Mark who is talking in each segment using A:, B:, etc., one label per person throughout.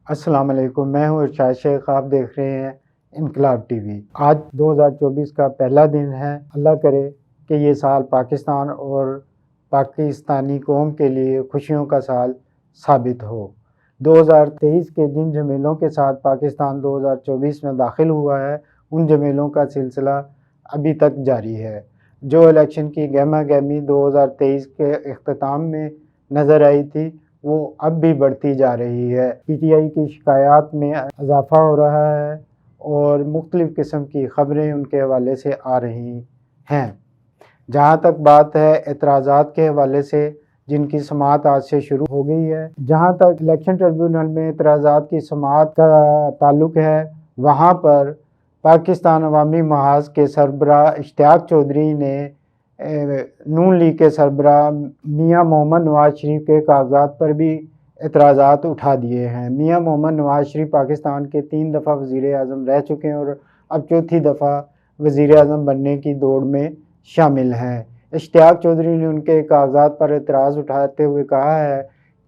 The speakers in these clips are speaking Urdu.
A: السلام علیکم، میں ہوں ارشاد شیخ، آپ دیکھ رہے ہیں انقلاب ٹی وی۔ آج 2024 کا پہلا دن ہے۔ اللہ کرے کہ یہ سال پاکستان اور پاکستانی قوم کے لیے خوشیوں کا سال ثابت ہو۔ 2023 کے جن جمیلوں کے ساتھ پاکستان 2024 میں داخل ہوا ہے، ان جمیلوں کا سلسلہ ابھی تک جاری ہے۔ جو الیکشن کی گہما گہمی 2023 کے اختتام میں نظر آئی تھی، وہ اب بھی بڑھتی جا رہی ہے۔ پی ٹی آئی کی شکایات میں اضافہ ہو رہا ہے اور مختلف قسم کی خبریں ان کے حوالے سے آ رہی ہیں۔ جہاں تک بات ہے اعتراضات کے حوالے سے، جن کی سماعت آج سے شروع ہو گئی ہے، جہاں تک الیکشن ٹریبیونل میں اعتراضات کی سماعت کا تعلق ہے، وہاں پر پاکستان عوامی محاذ کے سربراہ اشتیاق چودھری نے نون لیگ کے سربراہ میاں محمد نواز شریف کے کاغذات پر بھی اعتراضات اٹھا دیے ہیں۔ میاں محمد نواز شریف پاکستان کے 3 دفعہ وزیر اعظم رہ چکے ہیں اور اب چوتھی دفعہ وزیر اعظم بننے کی دوڑ میں شامل ہیں۔ اشتیاق چودھری نے ان کے کاغذات پر اعتراض اٹھاتے ہوئے کہا ہے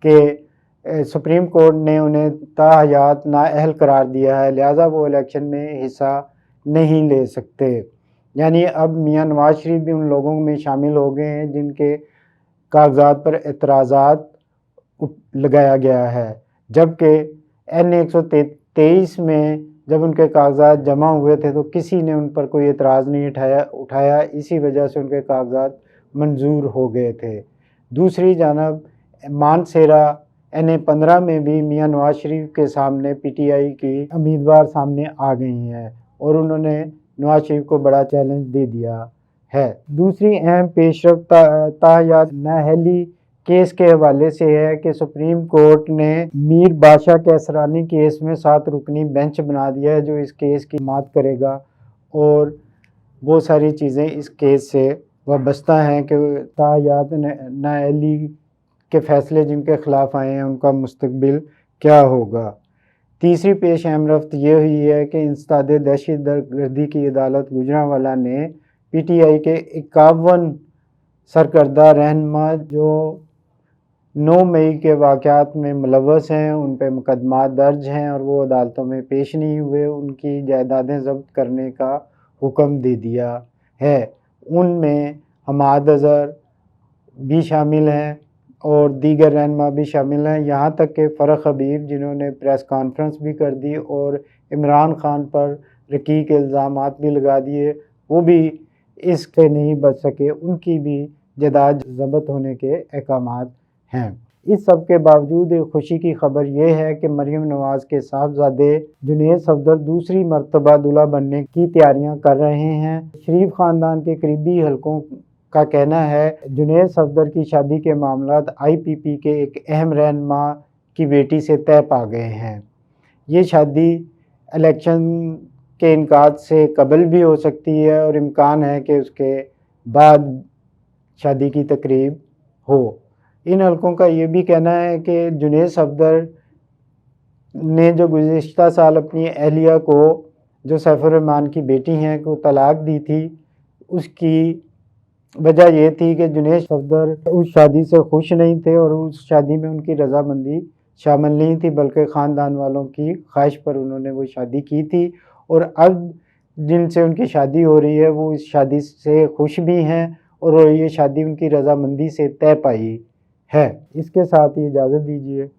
A: کہ سپریم کورٹ نے انہیں تاحیات نااہل قرار دیا ہے، لہٰذا وہ الیکشن میں حصہ نہیں لے سکتے۔ یعنی اب میاں نواز شریف بھی ان لوگوں میں شامل ہو گئے ہیں جن کے کاغذات پر اعتراضات لگایا گیا ہے، جبکہ N 123 میں جب ان کے کاغذات جمع ہوئے تھے تو کسی نے ان پر کوئی اعتراض نہیں اٹھایا، اسی وجہ سے ان کے کاغذات منظور ہو گئے تھے۔ دوسری جانب مانسہرہ N 15 میں بھی میاں نواز شریف کے سامنے پی ٹی آئی کی امیدوار سامنے آ گئی ہیں اور انہوں نے نواز شریف کو بڑا چیلنج دے دیا ہے۔ دوسری اہم پیش رفت تاحیات نااہلی کیس کے حوالے سے ہے کہ سپریم کورٹ نے میر بادشاہ کیسرانی کیس میں 7 رکنی بینچ بنا دیا ہے جو اس کیس کی سماعت کرے گا، اور وہ ساری چیزیں اس کیس سے وابستہ ہیں کہ تاحیات نااہلی کے فیصلے جن کے خلاف آئے ہیں ان کا مستقبل کیا ہوگا۔ تیسری پیش اہم رفت یہ ہوئی ہے کہ انسداد دہشت گردی کی عدالت گوجرانوالہ نے پی ٹی آئی کے 51 سرکردہ رہنما جو 9 مئی کے واقعات میں ملوث ہیں، ان پہ مقدمات درج ہیں اور وہ عدالتوں میں پیش نہیں ہوئے، ان کی جائیدادیں ضبط کرنے کا حکم دے دیا ہے۔ ان میں حماد اظہر بھی شامل ہیں اور دیگر رہنما بھی شامل ہیں، یہاں تک کہ فرح حبیب جنہوں نے پریس کانفرنس بھی کر دی اور عمران خان پر رقیق الزامات بھی لگا دیے، وہ بھی اس سے نہیں بچ سکے، ان کی بھی جائیداد ضبط ہونے کے احکامات ہیں۔ اس سب کے باوجود ایک خوشی کی خبر یہ ہے کہ مریم نواز کے صاحبزادے جنید صفدر دوسری مرتبہ دلہا بننے کی تیاریاں کر رہے ہیں۔ شریف خاندان کے قریبی حلقوں کا کہنا ہے جنید صفدر کی شادی کے معاملات آئی پی پی کے ایک اہم رہنما کی بیٹی سے طے پا گئے ہیں۔ یہ شادی الیکشن کے انعقاد سے قبل بھی ہو سکتی ہے اور امکان ہے کہ اس کے بعد شادی کی تقریب ہو۔ ان حلقوں کا یہ بھی کہنا ہے کہ جنید صفدر نے جو گزشتہ سال اپنی اہلیہ کو، جو سیف الرحمن کی بیٹی ہیں، کو طلاق دی تھی، اس کی وجہ یہ تھی کہ جنید صفدر اس شادی سے خوش نہیں تھے اور اس شادی میں ان کی رضامندی شامل نہیں تھی، بلکہ خاندان والوں کی خواہش پر انہوں نے وہ شادی کی تھی، اور اب جن سے ان کی شادی ہو رہی ہے وہ اس شادی سے خوش بھی ہیں اور یہ شادی ان کی رضامندی سے طے پائی ہے۔ اس کے ساتھ ہی اجازت دیجیے۔